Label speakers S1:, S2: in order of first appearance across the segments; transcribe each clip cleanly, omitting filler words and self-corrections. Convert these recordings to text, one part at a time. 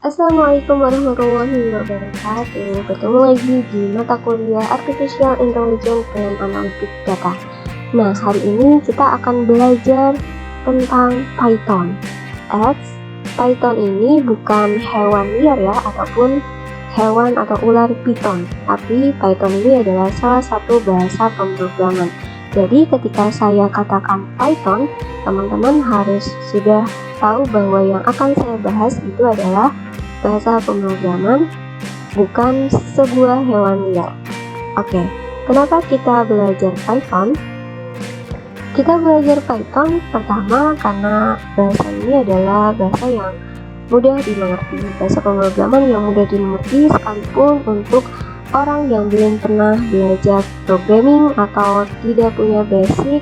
S1: Assalamualaikum warahmatullahi wabarakatuh. Bertemu lagi di mata kuliah Artificial Intelligence and Analytic Data. Nah, hari ini kita akan belajar tentang Python. Python ini bukan hewan liar ya, ataupun hewan atau ular Python. Tapi Python ini adalah salah satu bahasa pemrograman. Jadi ketika saya katakan Python, teman-teman harus sudah tahu bahwa yang akan saya bahas itu adalah bahasa pemrograman, bukan sebuah hewan liar. Oke, kenapa kita belajar Python? Kita belajar Python pertama karena bahasa ini adalah bahasa yang mudah dimengerti, bahasa pemrograman yang mudah dimengerti sekalipun untuk orang yang belum pernah belajar programming atau tidak punya basic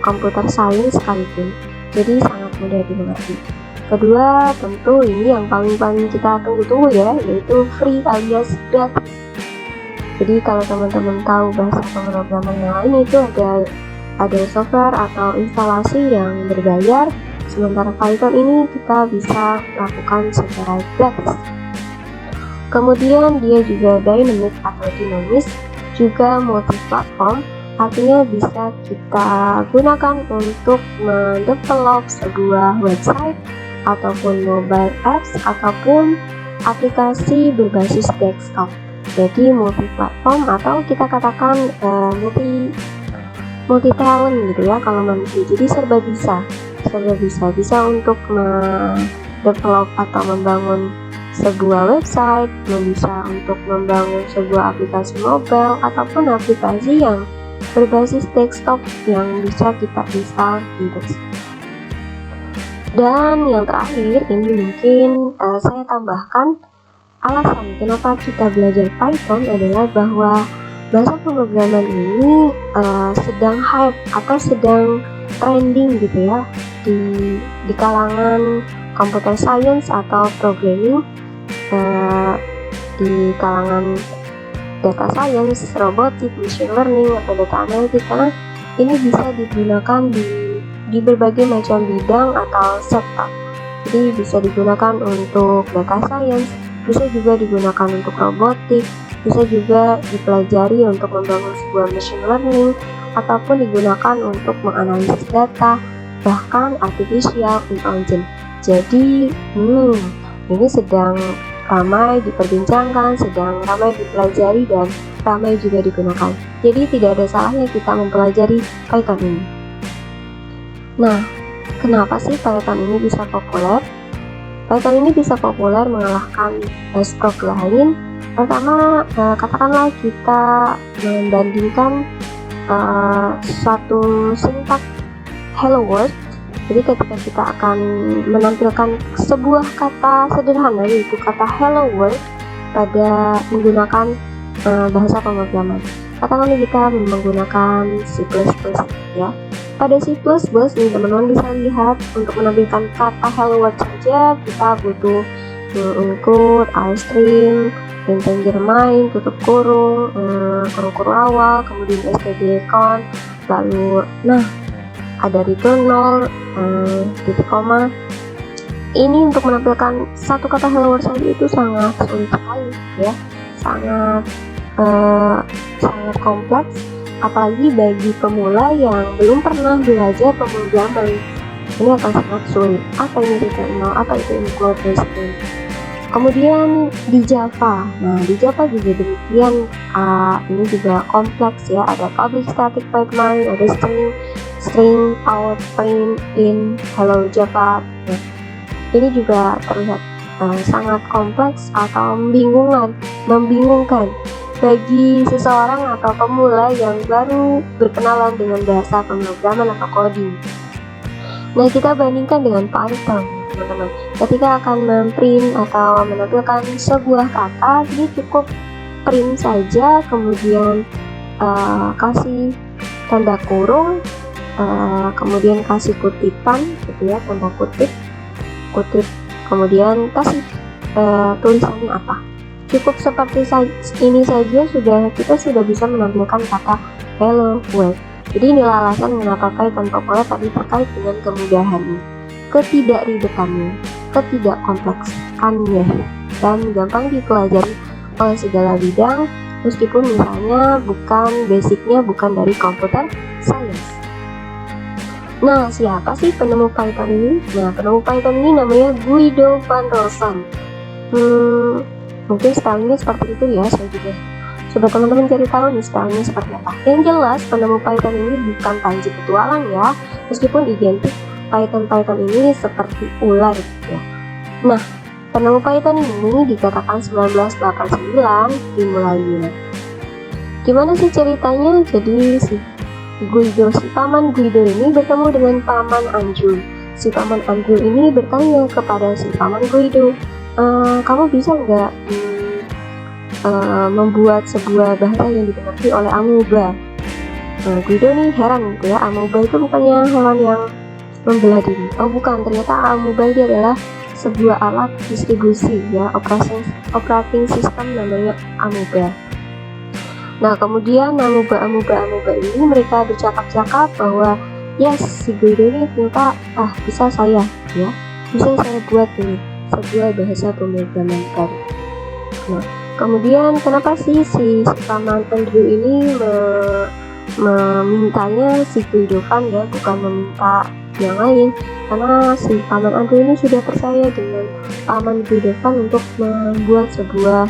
S1: computer science sekalipun. Jadi sangat mudah dimengerti. Kedua, tentu ini yang paling kita tunggu-tunggu ya, yaitu free alias gratis. Jadi kalau teman-teman tahu bahasa pemrograman yang lain itu ada software atau instalasi yang berbayar, sementara Python ini kita bisa lakukan secara gratis. Kemudian dia juga dynamic atau dinamis, juga multi-platform, artinya bisa kita gunakan untuk mendevelop sebuah website ataupun mobile apps ataupun aplikasi berbasis desktop. Jadi multi-platform atau kita katakan multi-talent gitu ya kalau manusia. Jadi serba bisa untuk mendevelop atau membangun sebuah website, bisa untuk membangun sebuah aplikasi mobile ataupun aplikasi yang berbasis desktop yang bisa kita install di desktop. Dan yang terakhir ini mungkin saya tambahkan alasan kenapa kita belajar Python adalah bahwa bahasa pemrograman ini sedang hype atau sedang trending gitu ya di kalangan computer science atau programming, di kalangan data science, robotik, machine learning, atau data analytica. Ini bisa digunakan di berbagai macam bidang atau sektor. Jadi bisa digunakan untuk data science, bisa juga digunakan untuk robotik, bisa juga dipelajari untuk membangun sebuah machine learning, ataupun digunakan untuk menganalisis data, bahkan artificial intelligence. Jadi ini sedang ramai diperbincangkan, sedang ramai dipelajari, dan ramai juga digunakan. Jadi tidak ada salahnya kita mempelajari Python ini. Nah, kenapa sih Python ini bisa populer? Python ini bisa populer mengalahkan stroke lain. Pertama, katakanlah kita membandingkan suatu sintak hello world. Jadi ketika kita akan menampilkan sebuah kata sederhana, yaitu kata hello world pada menggunakan bahasa pemrograman. Katakanlah kita menggunakan C++ ya. Pada C++ nih teman-teman bisa lihat, untuk menampilkan kata hello world saja kita butuh include, string, integer main, tutup kurung, kurung awal, kemudian std-count, lalu ada return 0, titik koma. Ini untuk menampilkan satu kata hello world saja itu sangat sulit sekali ya, sangat kompleks, apalagi bagi pemula yang belum pernah belajar pemrograman. Ini akan sangat sulit. Apa ini return 0, apa itu include, string. Kemudian di Java, di Java juga demikian, ini juga kompleks ya, ada public static pipeline, ada string out, print, in, hello Java. Ini juga terlihat sangat kompleks atau membingungkan bagi seseorang atau pemula yang baru berkenalan dengan bahasa pemrograman atau coding. Nah, kita bandingkan dengan Python, teman-teman. Ketika akan memprint atau menampilkan sebuah kata, ini cukup print saja, kemudian kasih tanda kurung, kemudian kasih kutipan gitu ya, tanda kutip, kemudian kasih tulisannya apa. Cukup seperti ini saja kita sudah bisa menampilkan kata hello world. Jadi inilah alasan mengapa Python populer tadi terkait dengan kemudahannya, ketidakribetannya, ketidakkompleks. aneh dan gampang dipelajari oleh segala bidang, meskipun misalnya basicnya bukan dari komputer science. Nah, siapa sih penemu Python ini? Nah, penemu Python ini namanya Guido van Rossum. Mungkin spellingnya seperti itu ya, saya juga coba teman-teman cari tahu nih spellingnya seperti apa. Yang jelas penemu Python ini bukan Panji Petualang ya, meskipun identik Python ini seperti ular gitu ya. Nah, penemu Python ini dikatakan 1989 dimulainya. Gimana sih ceritanya? Jadi si Paman Guido ini bertemu dengan Paman Anjul. Si Paman Anjul ini bertanya kepada si Paman Guido, kamu bisa nggak membuat sebuah bahasa yang dimengerti oleh amoeba? Guido nih heran gitu ya, amoeba itu bukannya hewan yang membelah diri. Oh bukan, ternyata amoeba ini adalah sebuah alat distribusi ya, operating system namanya amoeba. Nah, kemudian amoeba ini mereka bercakap-cakap bahwa yes, si Guido ini ternyata bisa saya buat ini sebuah bahasa pemrograman baru. Nah, kemudian kenapa sih si Paman Andrew ini memintanya si Guido van ya, bukan meminta yang lain? Karena si Paman Andrew ini sudah percaya dengan Paman Guido van untuk membuat sebuah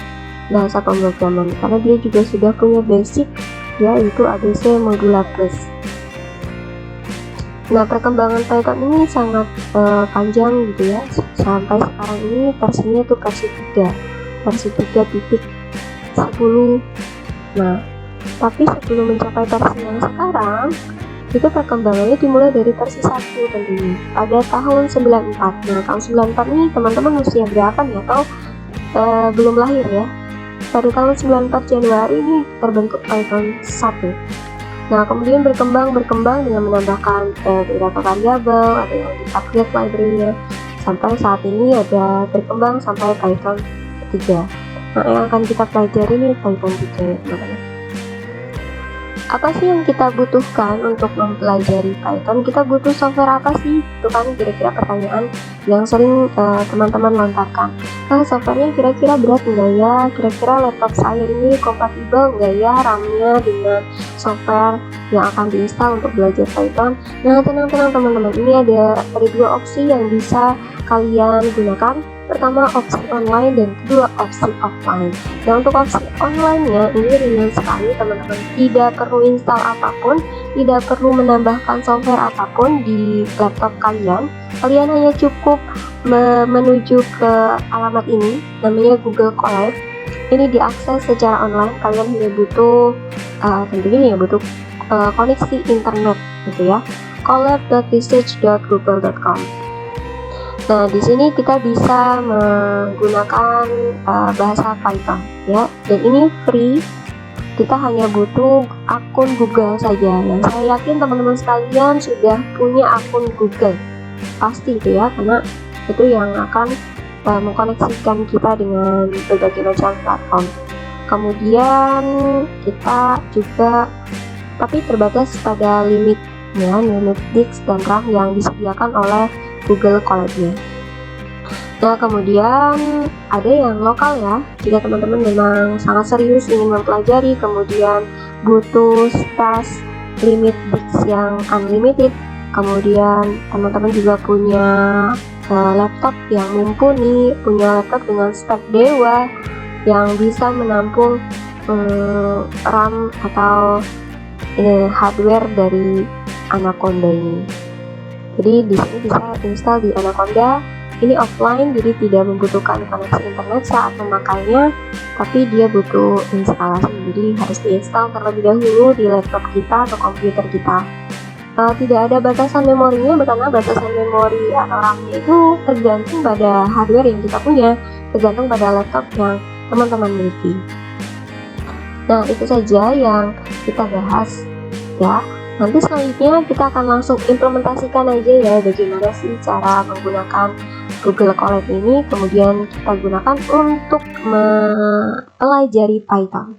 S1: bahasa pemrograman, karena dia juga sudah punya basic yaitu ABC Modula Plus. Nah, perkembangan Python ini sangat panjang gitu ya, sampai sekarang ini versinya itu versi 3.10. Nah, tapi sebelum mencapai versi yang sekarang itu perkembangannya dimulai dari versi 1 tentunya pada tahun 94. Nah, tahun 94 ini teman-teman usia berapa nih, atau belum lahir ya? Pada tahun 94 Januari ini terbentuk Python 1. Nah, kemudian berkembang dengan menambahkan beberapa variabel, ada yang di-upgrade library-nya, sampai saat ini ada berkembang sampai Python 3. Nah, yang akan kita pelajari ini Python 3 ya teman-teman. Apa sih yang kita butuhkan untuk mempelajari Python? Kita butuh software apa sih? Itu kan kira-kira pertanyaan yang sering teman-teman lontarkan. Softwarenya kira-kira berat enggak ya? Kira-kira laptop saya ini kompatibel enggak ya RAM-nya dengan software yang akan diinstal untuk belajar Python? Nah, tenang teman-teman, ini ada dua opsi yang bisa kalian gunakan. Pertama, opsi online, dan kedua, opsi offline. Nah, untuk opsi online-nya ini ringan sekali teman-teman, tidak perlu install apapun, tidak perlu menambahkan software apapun di laptop kalian. Kalian hanya cukup menuju ke alamat ini, namanya Google Colab. Ini diakses secara online. Kalian hanya butuh tentunya butuh koneksi internet gitu ya, colab.research.google.com. Nah, di sini kita bisa menggunakan bahasa Python ya, dan ini free. Kita hanya butuh akun Google saja. Yang saya yakin teman-teman sekalian sudah punya akun Google, pasti itu ya, karena itu yang akan mengkoneksikan kita dengan berbagai macam platform. Kemudian kita juga, tapi terbatas pada limit disk dan RAM yang disediakan oleh Google Colab-nya. Nah, kemudian ada yang lokal ya, jika teman-teman memang sangat serius ingin mempelajari, kemudian butuh space limit disk yang unlimited, kemudian teman-teman juga punya laptop yang mumpuni, punya laptop dengan spek dewa yang bisa menampung RAM atau hardware dari Anaconda ini. Jadi di sini bisa install di Anaconda. Ini offline, jadi tidak membutuhkan koneksi internet saat memakainya, tapi dia butuh instalasi. Jadi harus diinstal terlebih dahulu di laptop kita atau komputer kita. Tidak ada batasan memorinya, karena batasan memori atau RAM-nya itu tergantung pada hardware yang kita punya, tergantung pada laptop yang teman-teman miliki. Nah, itu saja yang kita bahas ya. Nanti selanjutnya kita akan langsung implementasikan aja ya, bagaimana sih cara menggunakan Google Colab ini, kemudian kita gunakan untuk mempelajari Python.